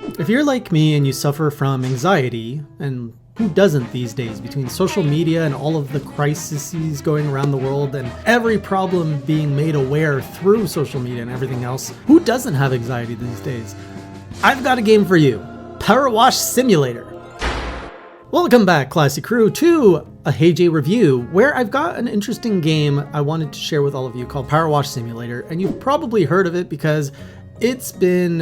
If you're like me and you suffer from anxiety, and who doesn't these days, between social media and all of the crises going around the world and every problem being made aware through social media and everything else, who doesn't have anxiety these days? I've got a game for you, Powerwash Simulator. Welcome back, classy crew, to a Hey J review, where I've got an interesting game I wanted to share with all of you called Powerwash Simulator, and you've probably heard of it because it's been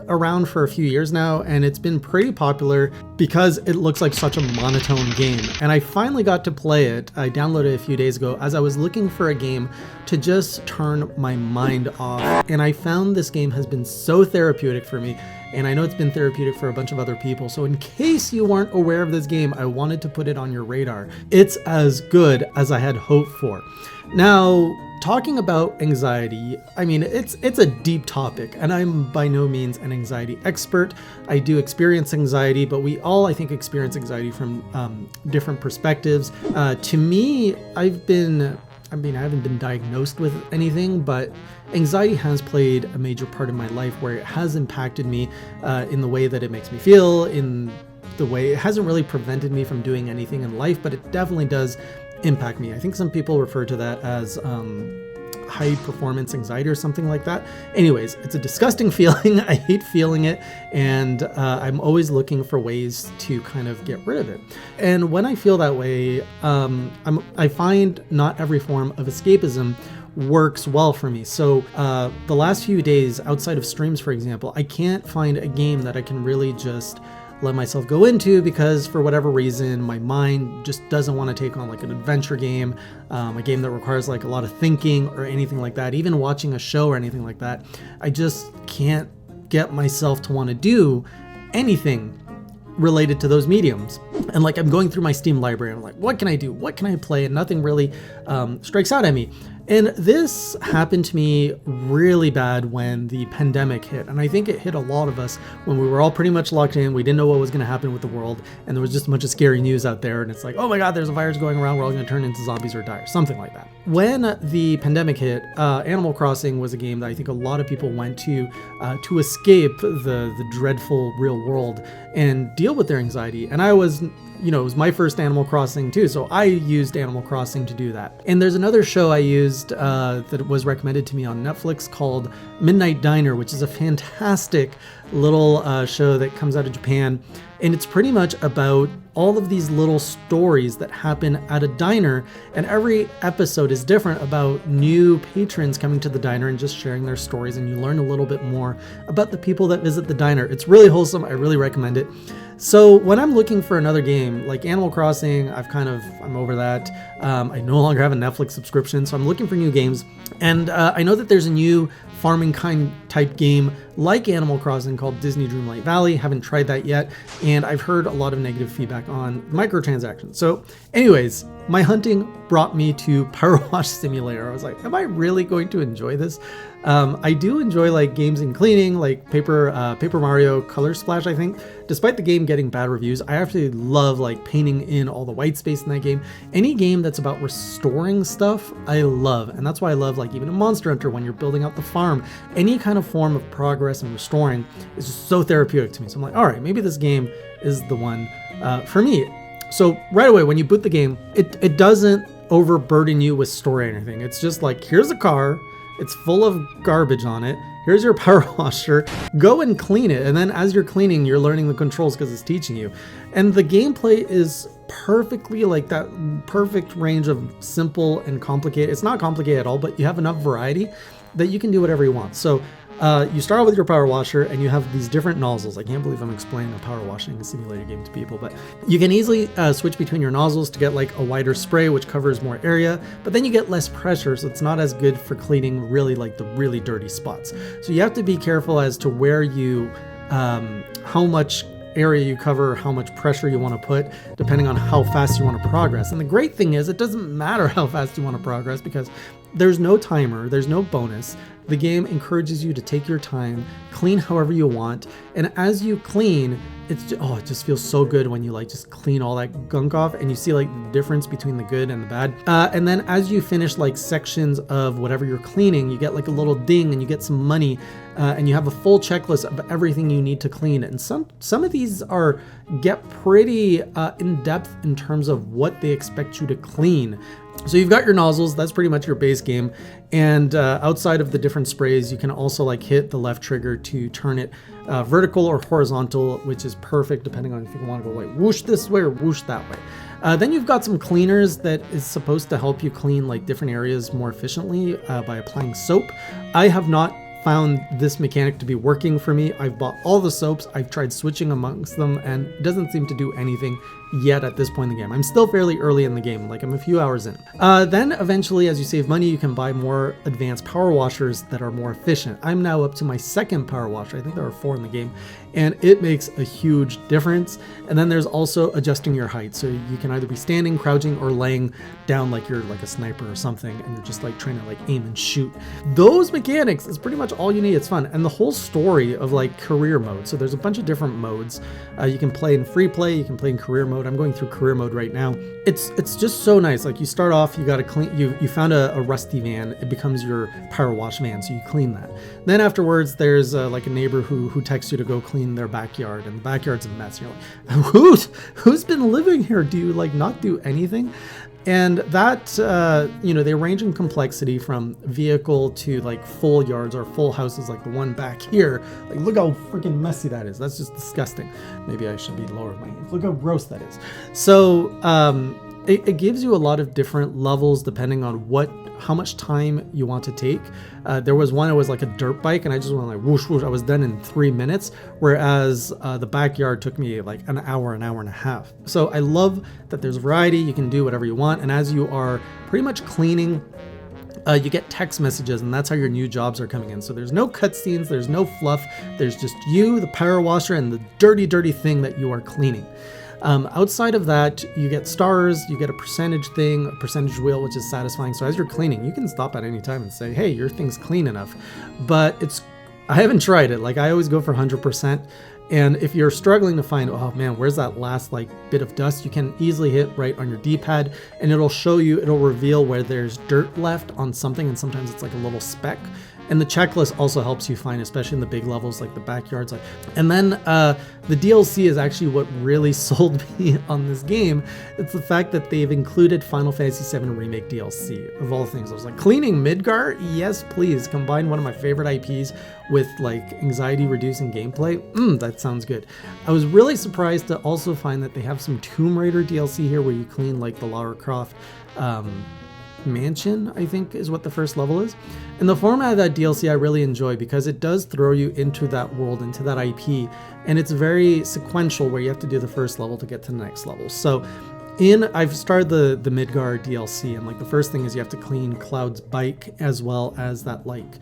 around for a few years now, and it's been pretty popular because it looks like such a monotone game. And I finally got to play it. I downloaded it a few days ago as I was looking for a game to just turn my mind off. And I found this game has been so therapeutic for me, and I know it's been therapeutic for a bunch of other people. So in case you weren't aware of this game, I wanted to put it on your radar. It's as good as I had hoped for. Now, talking about anxiety, I mean, it's a deep topic, and I'm by no means an anxiety expert. I do experience anxiety, but we all, I think, experience anxiety from different perspectives. To me, I haven't been diagnosed with anything, but anxiety has played a major part in my life where it has impacted me in the way that it makes me feel, in the way it hasn't really prevented me from doing anything in life, but it definitely does impact me. I think some people refer to that as high performance anxiety or something like that. Anyways, it's a disgusting feeling. I hate feeling it, and I'm always looking for ways to kind of get rid of it. And when I feel that way, I find not every form of escapism works well for me. So the last few days, outside of streams, for example, I can't find a game that I can really just let myself go into because for whatever reason my mind just doesn't want to take on like an adventure game, a game that requires like a lot of thinking or anything like that. Even watching a show or anything like that, I just can't get myself to want to do anything related to those mediums. And like I'm going through my Steam library and I'm like, what can I do? What can I play? And nothing really strikes out at me. And this happened to me really bad when the pandemic hit. And I think it hit a lot of us when we were all pretty much locked in. We didn't know what was going to happen with the world. And there was just a bunch of scary news out there. And it's like, oh my God, there's a virus going around. We're all going to turn into zombies or die or something like that. When the pandemic hit, Animal Crossing was a game that I think a lot of people went to escape the dreadful real world and deal with their anxiety. And I was, it was my first Animal Crossing too, so I used Animal Crossing to do that. And there's another show I used that was recommended to me on Netflix called Midnight Diner, which is a fantastic little show that comes out of Japan. And it's pretty much about all of these little stories that happen at a diner, and every episode is different about new patrons coming to the diner and just sharing their stories, and you learn a little bit more about the people that visit the diner. It's really wholesome. I really recommend it. So when I'm looking for another game like Animal Crossing, I'm over that. I no longer have a Netflix subscription, so I'm looking for new games. And I know that there's a new farming kind type game like Animal Crossing called Disney Dreamlight Valley. Haven't tried that yet, and I've heard a lot of negative feedback on microtransactions. So anyways, my hunting brought me to Powerwash Simulator. I was like, am I really going to enjoy this? I do enjoy like games in cleaning, like Paper Mario Color Splash, I think. Despite the game getting bad reviews, I actually love like painting in all the white space in that game. Any game that's about restoring stuff, I love. And that's why I love like even a Monster Hunter when you're building out the farm. Any kind of form of progress and restoring is just so therapeutic to me. So I'm like, all right, maybe this game is the one for me. So right away, when you boot the game, it doesn't overburden you with story or anything. It's just like, here's a car. It's full of garbage on it. Here's your power washer. Go and clean it. And then as you're cleaning, you're learning the controls because it's teaching you. And the gameplay is perfectly like that perfect range of simple and complicated. It's not complicated at all, but you have enough variety that you can do whatever you want. So you start out with your power washer and you have these different nozzles. I can't believe I'm explaining a power washing simulator game to people, but you can easily switch between your nozzles to get like a wider spray, which covers more area, but then you get less pressure. So it's not as good for cleaning really like the really dirty spots. So you have to be careful as to where you, how much area you cover, how much pressure you want to put, depending on how fast you want to progress. And the great thing is it doesn't matter how fast you want to progress because there's no timer, there's no bonus. The game encourages you to take your time, clean however you want, and as you clean, it just feels so good when you like just clean all that gunk off and you see like the difference between the good and the bad. And then as you finish like sections of whatever you're cleaning, you get like a little ding and you get some money, and you have a full checklist of everything you need to clean. And some of these get pretty in depth in terms of what they expect you to clean. So you've got your nozzles, that's pretty much your base game. And outside of the different sprays, you can also like hit the left trigger to turn it vertical or horizontal, which is perfect depending on if you want to go like whoosh this way or whoosh that way. Then you've got some cleaners that is supposed to help you clean like different areas more efficiently by applying soap. I have not found this mechanic to be working for me. I've bought all the soaps, I've tried switching amongst them, and it doesn't seem to do anything yet at this point in the game. I'm still fairly early in the game, like I'm a few hours in. Then eventually, as you save money, you can buy more advanced power washers that are more efficient. I'm now up to my second power washer. I think there are 4 in the game, and it makes a huge difference. And then there's also adjusting your height. So you can either be standing, crouching, or laying down like you're like a sniper or something, and you're just like trying to like aim and shoot. Those mechanics is pretty much all you need. It's fun. And the whole story of like career mode. So there's a bunch of different modes. You can play in free play, you can play in career mode. I'm going through career mode right now. It's just so nice. Like you start off, you got to clean, you found a rusty van, it becomes your power wash van, so you clean that. Then afterwards, there's like a neighbor who texts you to go clean their backyard, and the backyard's a mess. You're like, who's been living here? Do you like not do anything? And that, they range in complexity from vehicle to like full yards or full houses, like the one back here. Like, look how freaking messy that is. That's just disgusting. Maybe I should be lower my hands. Look how gross that is. So it gives you a lot of different levels depending on how much time you want to take. There was one, it was like a dirt bike, and I just went like whoosh, whoosh. I was done in 3 minutes, whereas the backyard took me like an hour and a half. So I love that there's variety. You can do whatever you want. And as you are pretty much cleaning, you get text messages, and that's how your new jobs are coming in. So there's no cutscenes, there's no fluff. There's just you, the power washer, and the dirty, dirty thing that you are cleaning. Outside of that, you get stars, you get a percentage thing, a percentage wheel, which is satisfying. So as you're cleaning, you can stop at any time and say, hey, your thing's clean enough. But I haven't tried it. Like I always go for 100%. And if you're struggling to find, oh man, where's that last like bit of dust, you can easily hit right on your D-pad, and it'll reveal where there's dirt left on something, and sometimes it's like a little speck. And the checklist also helps you find, especially in the big levels like the backyards. And then the DLC is actually what really sold me on this game. It's the fact that they've included Final Fantasy VII Remake DLC. Of all things, I was like, cleaning Midgar? Yes, please. Combine one of my favorite IPs with like anxiety-reducing gameplay. That sounds good. I was really surprised to also find that they have some Tomb Raider DLC here where you clean like the Lara Croft mansion, I think is what the first level is. And the format of that DLC I really enjoy because it does throw you into that world, into that IP, and it's very sequential where you have to do the first level to get to the next level. So I've started the Midgar DLC, and like the first thing is you have to clean Cloud's bike, as well as that like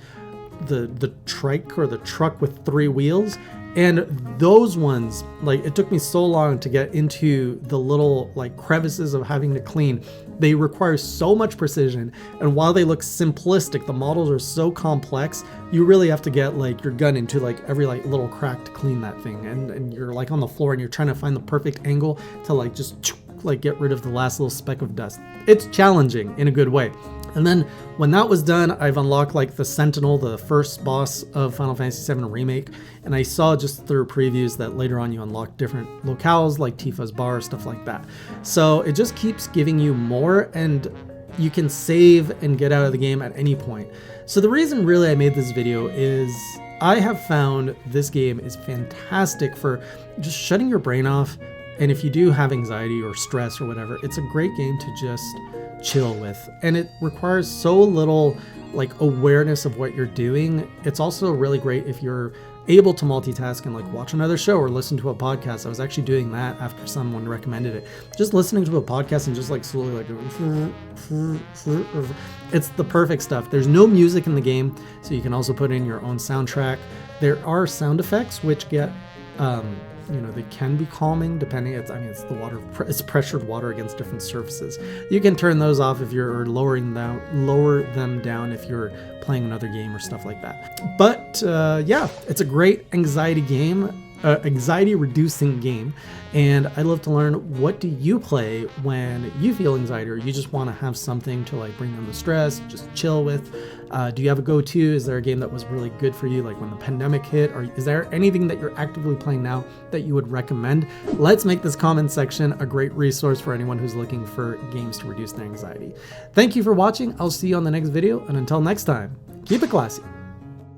the trike or the truck with 3 wheels. And those ones, like it took me so long to get into the little like crevices of having to clean. They require so much precision, and while they look simplistic, the models are so complex, you really have to get like your gun into like every like little crack to clean that thing, and you're like on the floor and you're trying to find the perfect angle to like just like get rid of the last little speck of dust. It's challenging in a good way. And then when that was done, I've unlocked like the Sentinel, the first boss of Final Fantasy VII Remake. And I saw just through previews that later on you unlock different locales like Tifa's bar, stuff like that. So it just keeps giving you more, and you can save and get out of the game at any point. So the reason really I made this video is I have found this game is fantastic for just shutting your brain off. And if you do have anxiety or stress or whatever, it's a great game to just chill with. And it requires so little like awareness of what you're doing. It's also really great if you're able to multitask and like watch another show or listen to a podcast. I was actually doing that after someone recommended it. Just listening to a podcast and just like slowly like it's the perfect stuff. There's no music in the game, so you can also put in your own soundtrack. There are sound effects which get they can be calming depending. It's the water, it's pressured water against different surfaces. You can turn those off if you're lower them down if you're playing another game or stuff like that. But yeah, it's a great anxiety game. anxiety reducing game. And I'd love to learn, what do you play when you feel anxiety, or you just want to have something to like bring down the stress, just chill with? Do you have a go-to? Is there a game that was really good for you, like when the pandemic hit? Or is there anything that you're actively playing now that you would recommend? Let's make this comment section a great resource for anyone who's looking for games to reduce their anxiety. Thank you for watching. I'll see you on the next video, and until next time, keep it classy.